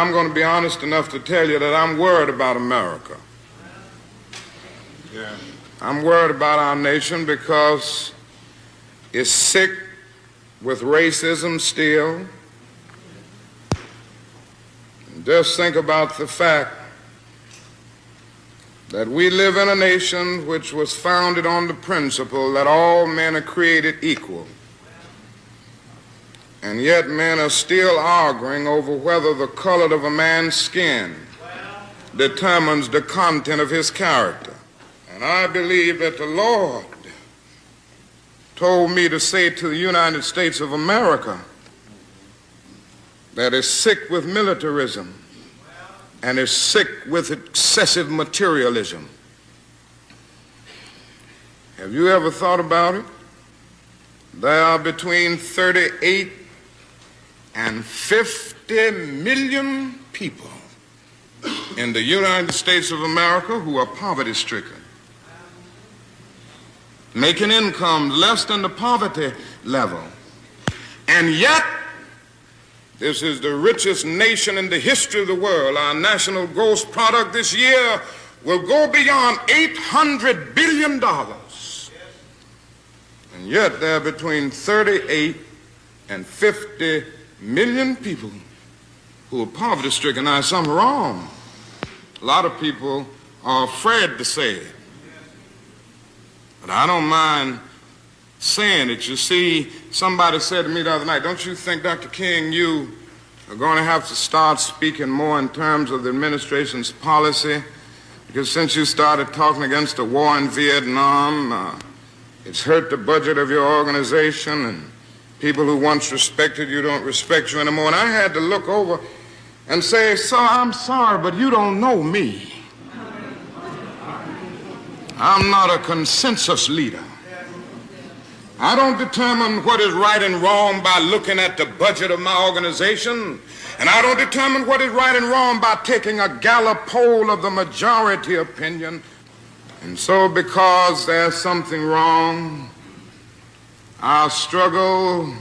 I'm going to be honest enough to tell you that I'm worried about America. Yeah. I'm worried about our nation because it's sick with racism still. Just think about the fact that we live in a nation which was founded on the principle that all men are created equal. And yet men are still arguing over whether the color of a man's skin determines the content of his character. And I believe that the Lord told me to say to the United States of America that is sick with militarism and is sick with excessive materialism. Have you ever thought about it? There are between 38 and 50 million people in the United States of America who are poverty-stricken, making income less than the poverty level. And yet, this is the richest nation in the history of the world. Our national gross product this year will go beyond $800 billion. And yet, there are between 38 and 50 million people who are poverty-stricken. Now, something wrong. A lot of people are afraid to say it. But I don't mind saying it. You see, somebody said to me the other night, don't you think, Dr. King, you are going to have to start speaking more in terms of the administration's policy? Because since you started talking against the war in Vietnam, it's hurt the budget of your organization, and people who once respected you don't respect you anymore. And I had to look over and say, sir, I'm sorry, but you don't know me. I'm not a consensus leader. I don't determine what is right and wrong by looking at the budget of my organization, and I don't determine what is right and wrong by taking a Gallup poll of the majority opinion. And so, because there's something wrong, our struggle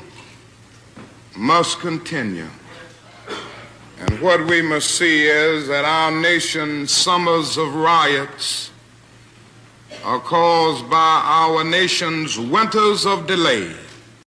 must continue. And what we must see is that our nation's summers of riots are caused by our nation's winters of delay.